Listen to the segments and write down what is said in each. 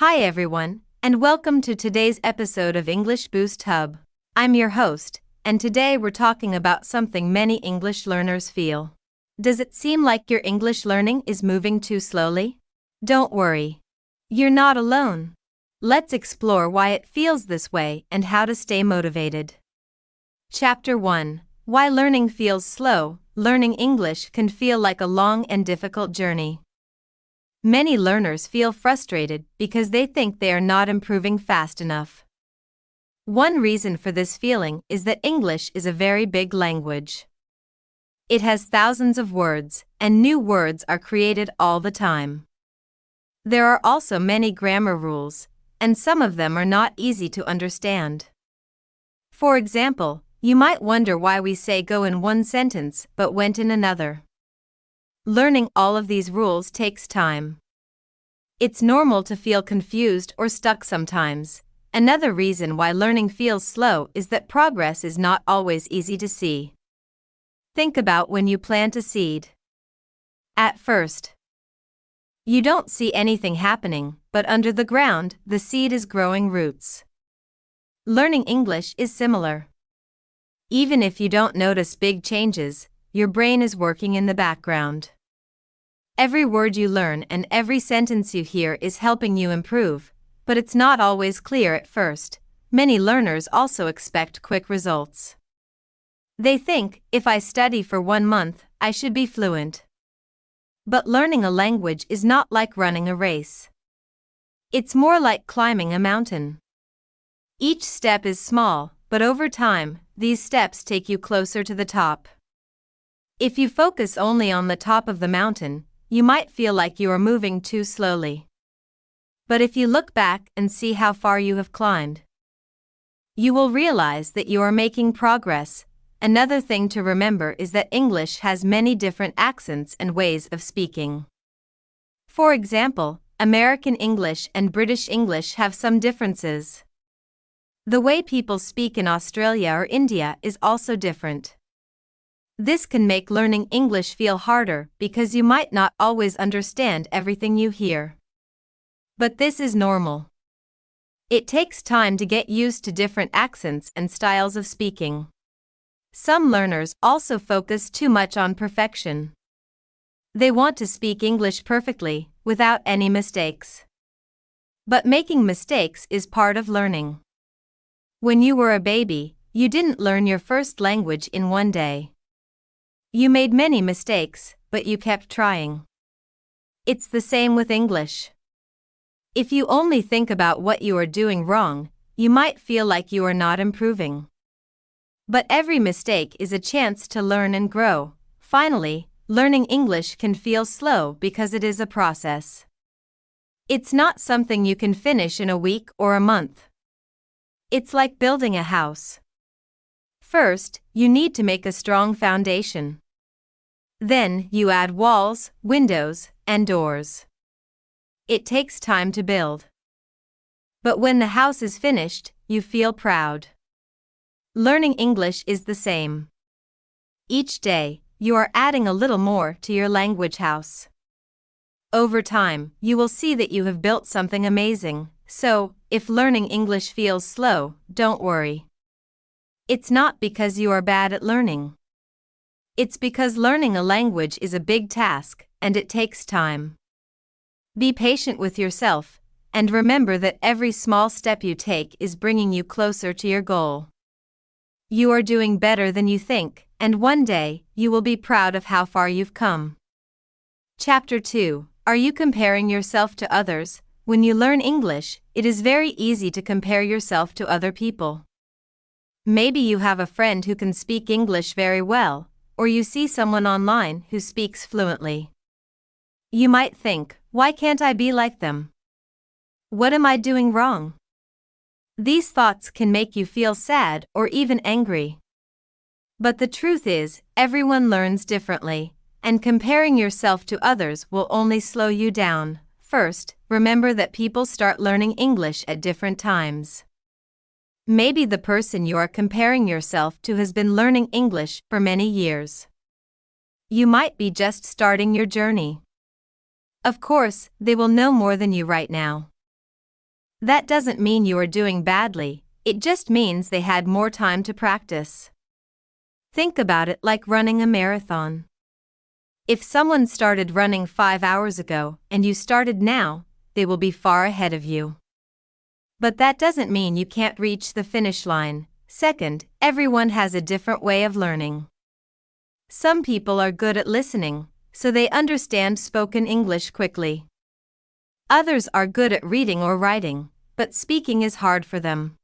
Hi everyone, and welcome to today's episode of English Boost Hub. I'm your host, and today we're talking about something many English learners feel. Does it seem like your English learning is moving too slowly? Don't worry. You're not alone. Let's explore why it feels this way and how to stay motivated. Chapter 1: Why Learning Feels Slow. Learning English can feel like a long and difficult journey. Many learners feel frustrated because they think they are not improving fast enough. One reason for this feeling is that English is a very big language. It has thousands of words, and new words are created all the time. There are also many grammar rules, and some of them are not easy to understand. For example, you might wonder why we say go in one sentence but went in another. Learning all of these rules takes time. It's normal to feel confused or stuck sometimes. Another reason why learning feels slow is that progress is not always easy to see. Think about when you plant a seed. At first, you don't see anything happening, but under the ground, the seed is growing roots. Learning English is similar. Even if you don't notice big changes, your brain is working in the background. Every word you learn and every sentence you hear is helping you improve, but it's not always clear at first. Many learners also expect quick results. They think, if I study for 1 month, I should be fluent. But learning a language is not like running a race. It's more like climbing a mountain. Each step is small, but over time, these steps take you closer to the top. If you focus only on the top of the mountain, you might feel like you are moving too slowly. But if you look back and see how far you have climbed, you will realize that you are making progress. Another thing to remember is that English has many different accents and ways of speaking. For example, American English and British English have some differences. The way people speak in Australia or India is also different. This can make learning English feel harder because you might not always understand everything you hear. But this is normal. It takes time to get used to different accents and styles of speaking. Some learners also focus too much on perfection. They want to speak English perfectly, without any mistakes. But making mistakes is part of learning. When you were a baby, you didn't learn your first language in one day. You made many mistakes, but you kept trying. It's the same with English. If you only think about what you are doing wrong, you might feel like you are not improving. But every mistake is a chance to learn and grow. Finally, learning English can feel slow because it is a process. It's not something you can finish in a week or a month. It's like building a house. First, you need to make a strong foundation. Then, you add walls, windows, and doors. It takes time to build. But when the house is finished, you feel proud. Learning English is the same. Each day, you are adding a little more to your language house. Over time, you will see that you have built something amazing. So, if learning English feels slow, don't worry. It's not because you are bad at learning. It's because learning a language is a big task, and it takes time. Be patient with yourself, and remember that every small step you take is bringing you closer to your goal. You are doing better than you think, and one day, you will be proud of how far you've come. Chapter 2: Are you comparing yourself to others? When you learn English, it is very easy to compare yourself to other people. Maybe you have a friend who can speak English very well, or you see someone online who speaks fluently. You might think, why can't I be like them? What am I doing wrong? These thoughts can make you feel sad or even angry. But the truth is, everyone learns differently, and comparing yourself to others will only slow you down. First, remember that people start learning English at different times. Maybe the person you are comparing yourself to has been learning English for many years. You might be just starting your journey. Of course, they will know more than you right now. That doesn't mean you are doing badly, it just means they had more time to practice. Think about it like running a marathon. If someone started running 5 hours ago and you started now, they will be far ahead of you. But that doesn't mean you can't reach the finish line. Second, everyone has a different way of learning. Some people are good at listening, so they understand spoken English quickly. Others are good at reading or writing, but speaking is hard for them.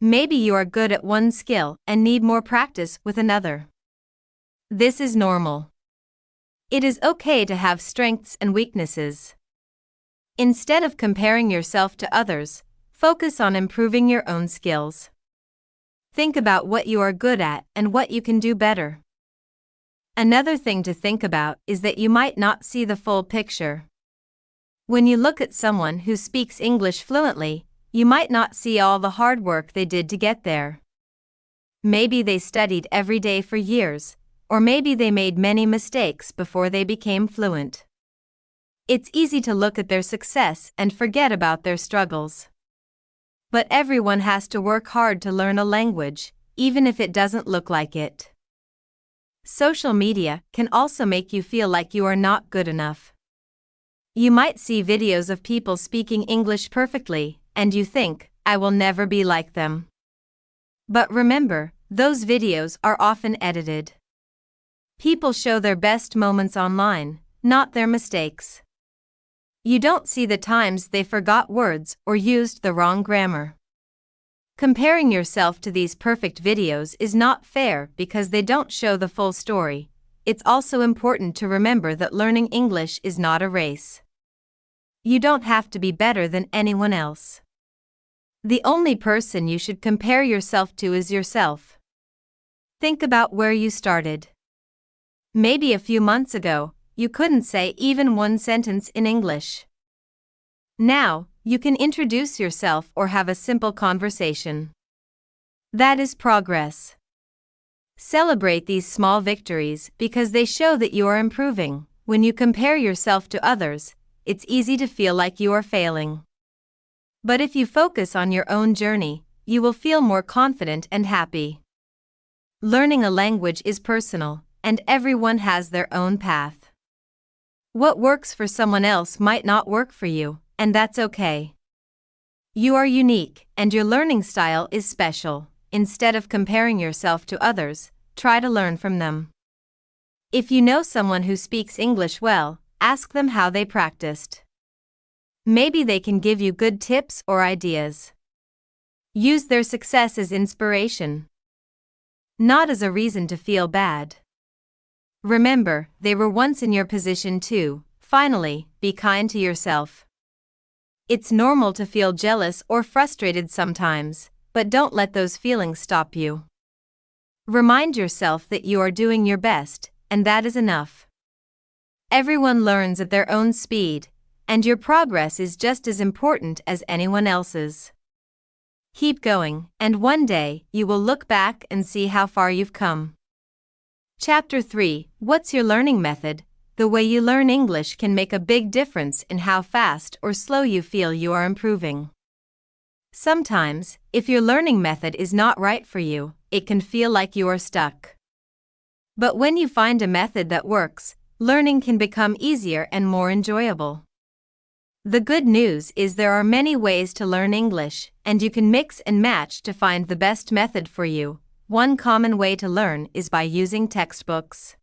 Maybe you are good at one skill and need more practice with another. This is normal. It is okay to have strengths and weaknesses. Instead of comparing yourself to others, focus on improving your own skills. Think about what you are good at and what you can do better. Another thing to think about is that you might not see the full picture. When you look at someone who speaks English fluently, you might not see all the hard work they did to get there. Maybe they studied every day for years, or maybe they made many mistakes before they became fluent. It's easy to look at their success and forget about their struggles. But everyone has to work hard to learn a language, even if it doesn't look like it. Social media can also make you feel like you are not good enough. You might see videos of people speaking English perfectly, and you think, I will never be like them. But remember, those videos are often edited. People show their best moments online, not their mistakes. You don't see the times they forgot words or used the wrong grammar. Comparing yourself to these perfect videos is not fair because they don't show the full story. It's also important to remember that learning English is not a race. You don't have to be better than anyone else. The only person you should compare yourself to is yourself. Think about where you started. Maybe a few months ago, you couldn't say even one sentence in English. Now, you can introduce yourself or have a simple conversation. That is progress. Celebrate these small victories because they show that you are improving. When you compare yourself to others, it's easy to feel like you are failing. But if you focus on your own journey, you will feel more confident and happy. Learning a language is personal, and everyone has their own path. What works for someone else might not work for you, and that's okay. You are unique, and your learning style is special. Instead of comparing yourself to others, try to learn from them. If you know someone who speaks English well, ask them how they practiced. Maybe they can give you good tips or ideas. Use their success as inspiration, not as a reason to feel bad. Remember, they were once in your position too. Finally, be kind to yourself. It's normal to feel jealous or frustrated sometimes, but don't let those feelings stop you. Remind yourself that you are doing your best, and that is enough. Everyone learns at their own speed, and your progress is just as important as anyone else's. Keep going, and one day, you will look back and see how far you've come. Chapter 3: What's your learning method? The way you learn English can make a big difference in how fast or slow you feel you are improving. Sometimes, if your learning method is not right for you, it can feel like you are stuck. But when you find a method that works, learning can become easier and more enjoyable. The good news is there are many ways to learn English, and you can mix and match to find the best method for you. One common way to learn is by using textbooks.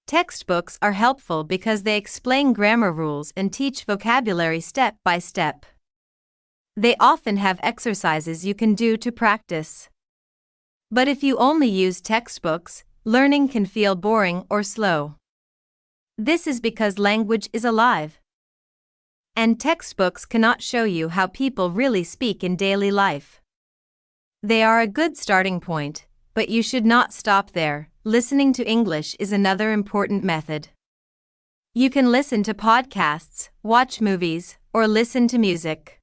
Textbooks are helpful because they explain grammar rules and teach vocabulary step by step. They often have exercises you can do to practice. But if you only use textbooks, learning can feel boring or slow. This is because language is alive. And textbooks cannot show you how people really speak in daily life. They are a good starting point, but you should not stop there. Listening to English is another important method. You can listen to podcasts, watch movies, or listen to music.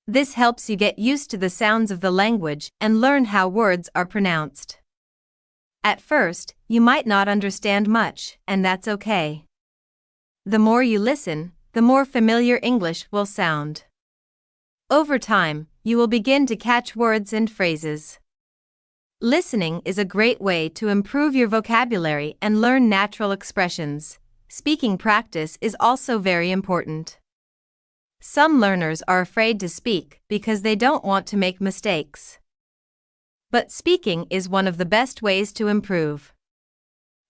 This helps you get used to the sounds of the language and learn how words are pronounced. At first, you might not understand much, and that's okay. The more you listen, the more familiar English will sound. Over time, you will begin to catch words and phrases. Listening is a great way to improve your vocabulary and learn natural expressions. Speaking practice is also very important. Some learners are afraid to speak because they don't want to make mistakes. But speaking is one of the best ways to improve.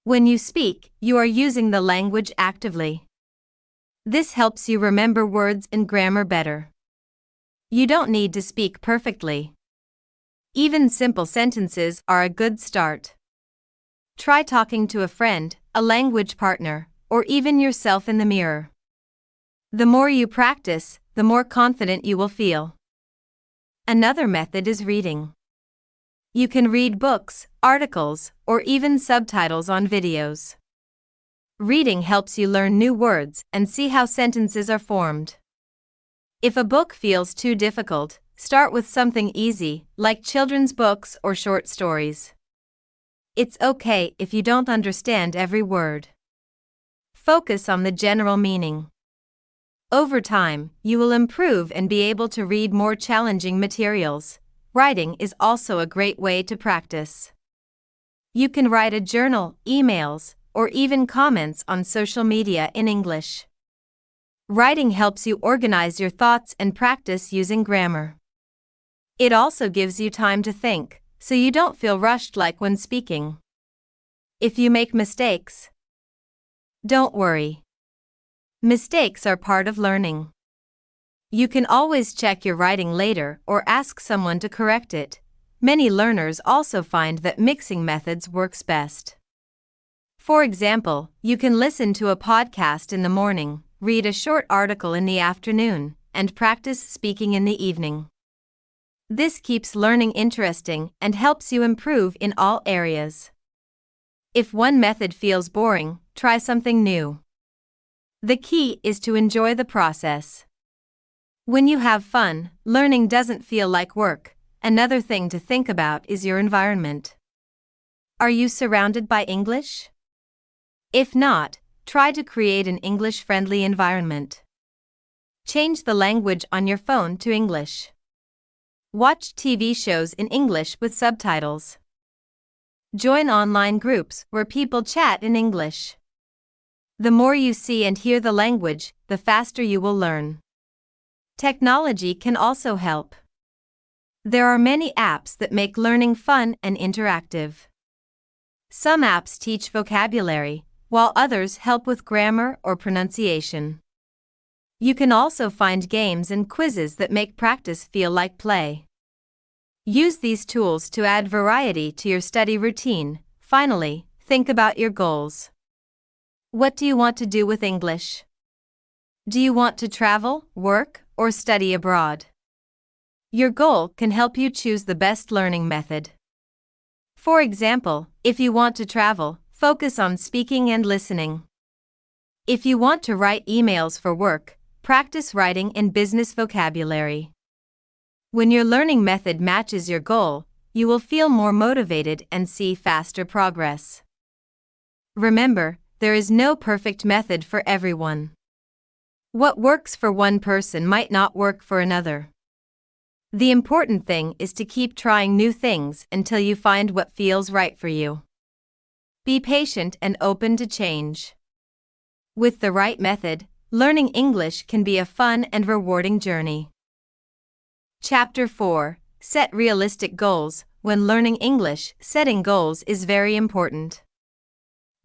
When you speak, you are using the language actively. This helps you remember words and grammar better. You don't need to speak perfectly. Even simple sentences are a good start. Try talking to a friend, a language partner, or even yourself in the mirror. The more you practice, the more confident you will feel. Another method is reading. You can read books, articles, or even subtitles on videos. Reading helps you learn new words and see how sentences are formed. If a book feels too difficult, start with something easy, like children's books or short stories. It's okay if you don't understand every word. Focus on the general meaning. Over time, you will improve and be able to read more challenging materials. Writing is also a great way to practice. You can write a journal, emails, or even comments on social media in English. Writing helps you organize your thoughts and practice using grammar. It also gives you time to think, so you don't feel rushed like when speaking. If you make mistakes, don't worry. Mistakes are part of learning. You can always check your writing later or ask someone to correct it. Many learners also find that mixing methods works best. For example, you can listen to a podcast in the morning, read a short article in the afternoon, and practice speaking in the evening. This keeps learning interesting and helps you improve in all areas. If one method feels boring, try something new. The key is to enjoy the process. When you have fun, learning doesn't feel like work. Another thing to think about is your environment. Are you surrounded by English? If not, try to create an English-friendly environment. Change the language on your phone to English. Watch TV shows in English with subtitles. Join online groups where people chat in English. The more you see and hear the language, the faster you will learn. Technology can also help. There are many apps that make learning fun and interactive. Some apps teach vocabulary, while others help with grammar or pronunciation. You can also find games and quizzes that make practice feel like play. Use these tools to add variety to your study routine. Finally, think about your goals. What do you want to do with English? Do you want to travel, work, or study abroad? Your goal can help you choose the best learning method. For example, if you want to travel, focus on speaking and listening. If you want to write emails for work, practice writing in business vocabulary. When your learning method matches your goal, you will feel more motivated and see faster progress. Remember, there is no perfect method for everyone. What works for one person might not work for another. The important thing is to keep trying new things until you find what feels right for you. Be patient and open to change. With the right method, learning English can be a fun and rewarding journey. Chapter 4. Set realistic goals. When learning English, setting goals is very important.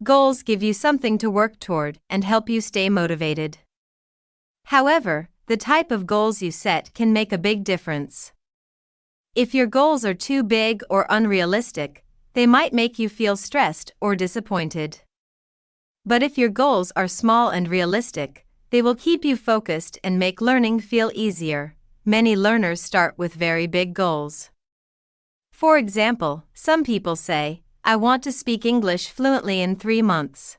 Goals give you something to work toward and help you stay motivated. However, the type of goals you set can make a big difference. If your goals are too big or unrealistic, they might make you feel stressed or disappointed. But if your goals are small and realistic, they will keep you focused and make learning feel easier. Many learners start with very big goals. For example, some people say, "I want to speak English fluently in 3 months."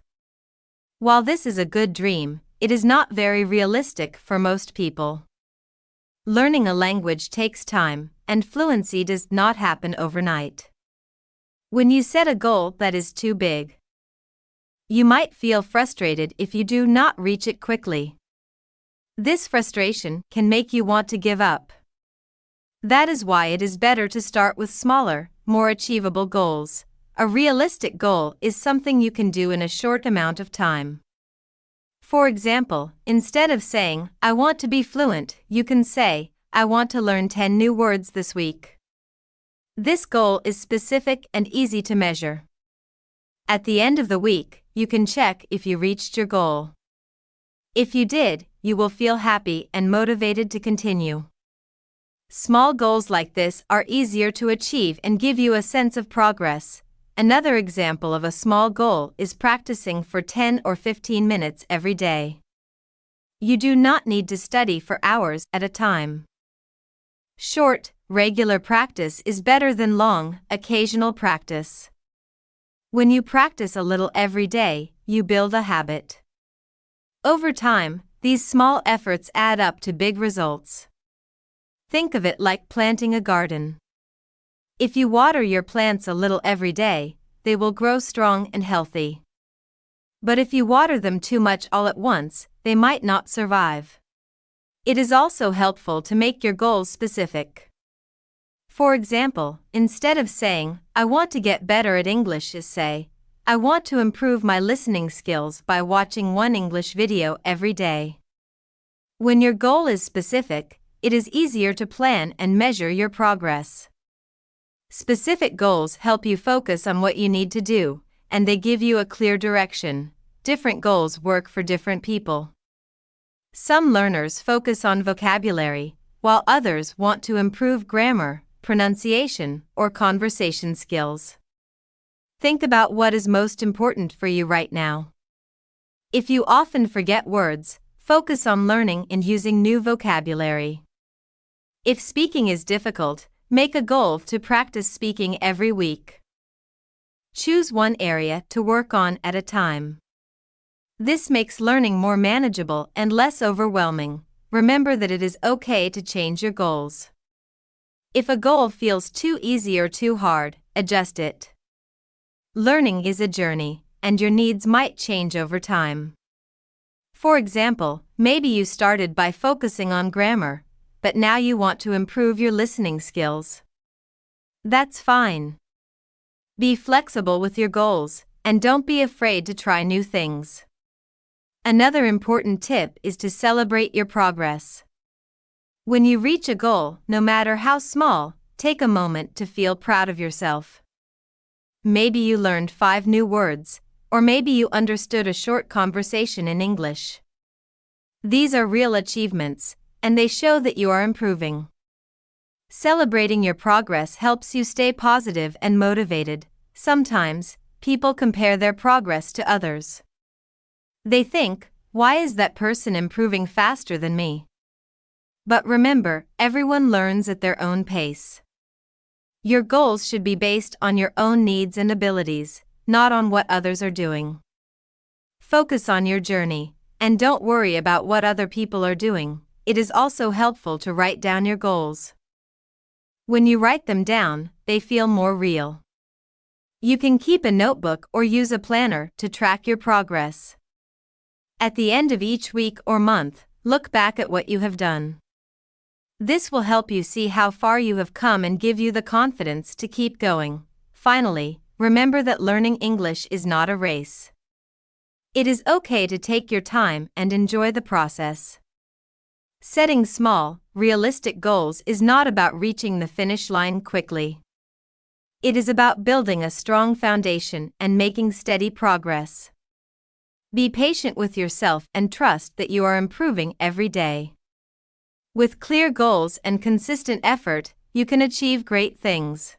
While this is a good dream, it is not very realistic for most people. Learning a language takes time, and fluency does not happen overnight. When you set a goal that is too big, you might feel frustrated if you do not reach it quickly. This frustration can make you want to give up. That is why it is better to start with smaller, more achievable goals. A realistic goal is something you can do in a short amount of time. For example, instead of saying, "I want to be fluent," you can say, "I want to learn 10 new words this week." This goal is specific and easy to measure. At the end of the week, you can check if you reached your goal. If you did, you will feel happy and motivated to continue. Small goals like this are easier to achieve and give you a sense of progress. Another example of a small goal is practicing for 10 or 15 minutes every day. You do not need to study for hours at a time. Short, regular practice is better than long, occasional practice. When you practice a little every day, you build a habit. Over time, these small efforts add up to big results. Think of it like planting a garden. If you water your plants a little every day, they will grow strong and healthy. But if you water them too much all at once, they might not survive. It is also helpful to make your goals specific. For example, instead of saying, "I want to get better at English," say, "I want to improve my listening skills by watching one English video every day." When your goal is specific, it is easier to plan and measure your progress. Specific goals help you focus on what you need to do, and they give you a clear direction. Different goals work for different people. Some learners focus on vocabulary, while others want to improve grammar, pronunciation, or conversation skills. Think about what is most important for you right now. If you often forget words, focus on learning and using new vocabulary. If speaking is difficult, make a goal to practice speaking every week. Choose one area to work on at a time. This makes learning more manageable and less overwhelming. Remember that it is okay to change your goals. If a goal feels too easy or too hard, adjust it. Learning is a journey, and your needs might change over time. For example, maybe you started by focusing on grammar, but now you want to improve your listening skills. That's fine. Be flexible with your goals, and don't be afraid to try new things. Another important tip is to celebrate your progress. When you reach a goal, no matter how small, take a moment to feel proud of yourself. Maybe you learned 5 new words, or maybe you understood a short conversation in English. These are real achievements, and they show that you are improving. Celebrating your progress helps you stay positive and motivated. Sometimes, people compare their progress to others. They think, "Why is that person improving faster than me?" But remember, everyone learns at their own pace. Your goals should be based on your own needs and abilities, not on what others are doing. Focus on your journey, and don't worry about what other people are doing. It is also helpful to write down your goals. When you write them down, they feel more real. You can keep a notebook or use a planner to track your progress. At the end of each week or month, look back at what you have done. This will help you see how far you have come and give you the confidence to keep going. Finally, remember that learning English is not a race. It is okay to take your time and enjoy the process. Setting small, realistic goals is not about reaching the finish line quickly. It is about building a strong foundation and making steady progress. Be patient with yourself and trust that you are improving every day. With clear goals and consistent effort, you can achieve great things.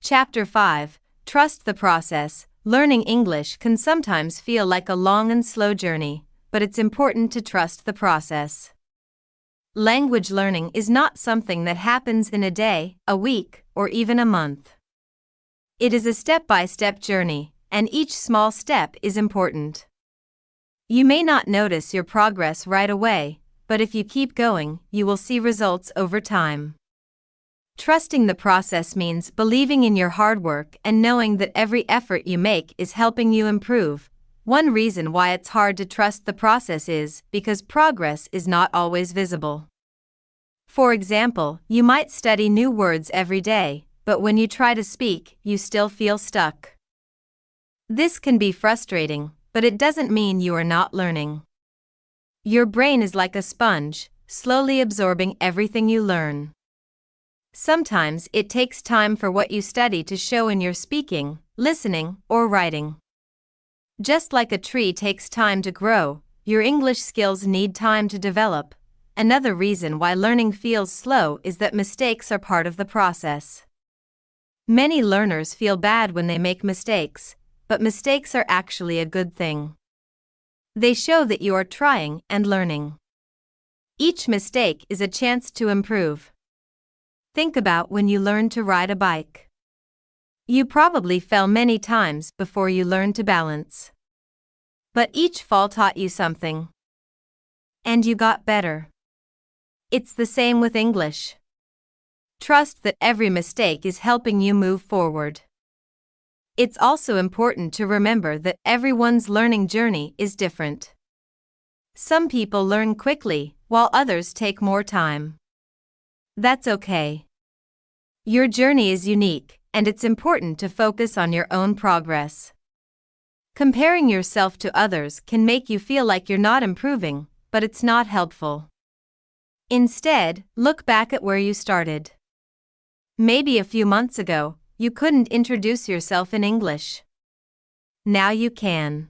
Chapter 5: Trust the process. Learning English can sometimes feel like a long and slow journey, but it's important to trust the process. Language learning is not something that happens in a day, a week, or even a month. It is a step-by-step journey, and each small step is important. You may not notice your progress right away, but if you keep going, you will see results over time. Trusting the process means believing in your hard work and knowing that every effort you make is helping you improve. One reason why it's hard to trust the process is because progress is not always visible. For example, you might study new words every day, but when you try to speak, you still feel stuck. This can be frustrating, but it doesn't mean you are not learning. Your brain is like a sponge, slowly absorbing everything you learn. Sometimes it takes time for what you study to show in your speaking, listening, or writing. Just like a tree takes time to grow, your English skills need time to develop. Another reason why learning feels slow is that mistakes are part of the process. Many learners feel bad when they make mistakes, but mistakes are actually a good thing. They show that you are trying and learning. Each mistake is a chance to improve. Think about when you learned to ride a bike. You probably fell many times before you learned to balance. But each fall taught you something. And you got better. It's the same with English. Trust that every mistake is helping you move forward. It's also important to remember that everyone's learning journey is different. Some people learn quickly, while others take more time. That's okay. Your journey is unique, and it's important to focus on your own progress. Comparing yourself to others can make you feel like you're not improving, but it's not helpful. Instead, look back at where you started. Maybe a few months ago, you couldn't introduce yourself in English. Now you can.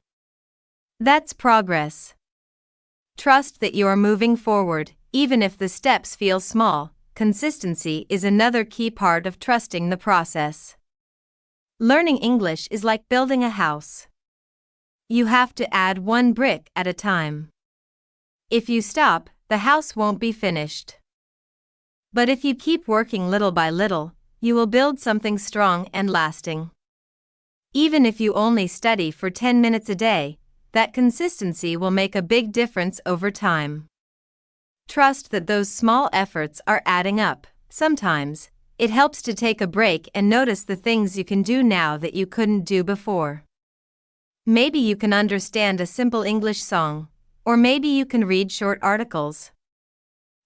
That's progress. Trust that you are moving forward, even if the steps feel small. Consistency is another key part of trusting the process. Learning English is like building a house. You have to add one brick at a time. If you stop, the house won't be finished. But if you keep working little by little, you will build something strong and lasting. Even if you only study for 10 minutes a day, that consistency will make a big difference over time. Trust that those small efforts are adding up. Sometimes, it helps to take a break and notice the things you can do now that you couldn't do before. Maybe you can understand a simple English song, or maybe you can read short articles.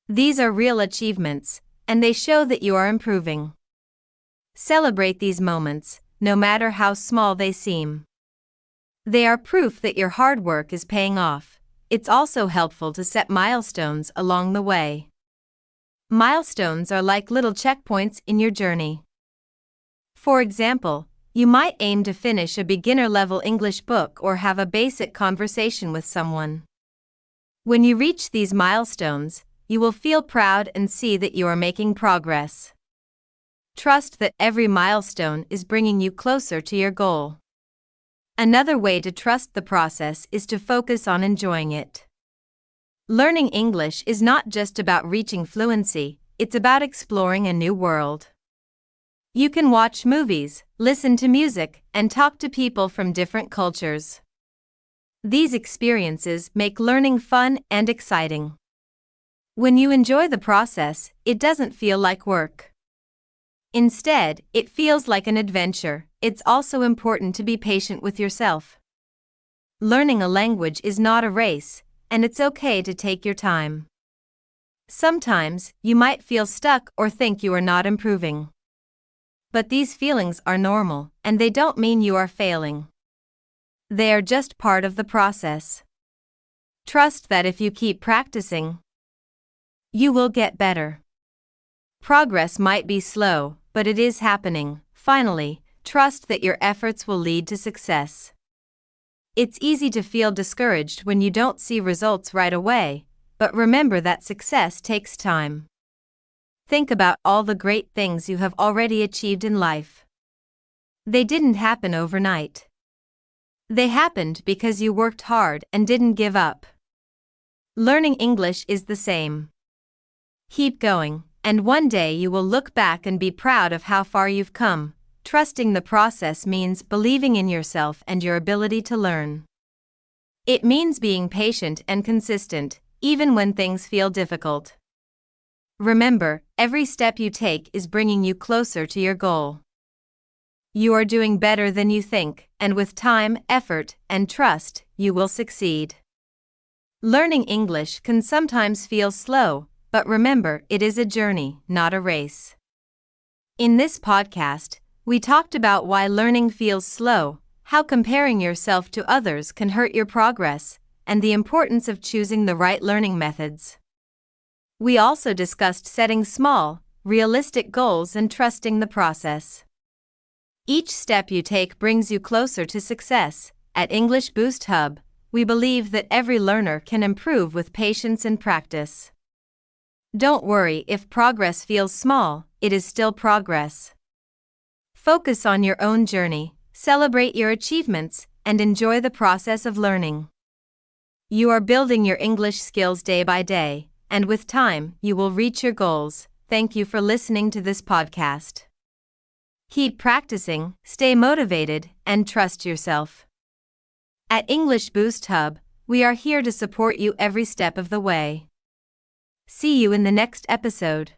These are real achievements, and they show that you are improving. Celebrate these moments, no matter how small they seem. They are proof that your hard work is paying off. It's also helpful to set milestones along the way. Milestones are like little checkpoints in your journey. For example, you might aim to finish a beginner-level English book or have a basic conversation with someone. When you reach these milestones, you will feel proud and see that you are making progress. Trust that every milestone is bringing you closer to your goal. Another way to trust the process is to focus on enjoying it. Learning English is not just about reaching fluency, it's about exploring a new world. You can watch movies, listen to music, and talk to people from different cultures. These experiences make learning fun and exciting. When you enjoy the process, it doesn't feel like work. Instead, it feels like an adventure. It's also important to be patient with yourself. Learning a language is not a race, and it's okay to take your time. Sometimes, you might feel stuck or think you are not improving. But these feelings are normal, and they don't mean you are failing. They are just part of the process. Trust that if you keep practicing, you will get better. Progress might be slow, but it is happening. Finally, trust that your efforts will lead to success. It's easy to feel discouraged when you don't see results right away, but remember that success takes time. Think about all the great things you have already achieved in life. They didn't happen overnight. They happened because you worked hard and didn't give up. Learning English is the same. Keep going, and one day you will look back and be proud of how far you've come. Trusting the process means believing in yourself and your ability to learn. It means being patient and consistent, even when things feel difficult. Remember, every step you take is bringing you closer to your goal. You are doing better than you think, and with time, effort, and trust, you will succeed. Learning English can sometimes feel slow, But remember, it is a journey, not a race. In this podcast, we talked about why learning feels slow, how comparing yourself to others can hurt your progress, and the importance of choosing the right learning methods. We also discussed setting small, realistic goals and trusting the process. Each step you take brings you closer to success. At English Boost Hub, we believe that every learner can improve with patience and practice. Don't worry if progress feels small, it is still progress. Focus on your own journey, celebrate your achievements, and enjoy the process of learning. You are building your English skills day by day, and with time, you will reach your goals. Thank you for listening to this podcast. Keep practicing, stay motivated, and trust yourself. At English Boost Hub, we are here to support you every step of the way. See you in the next episode.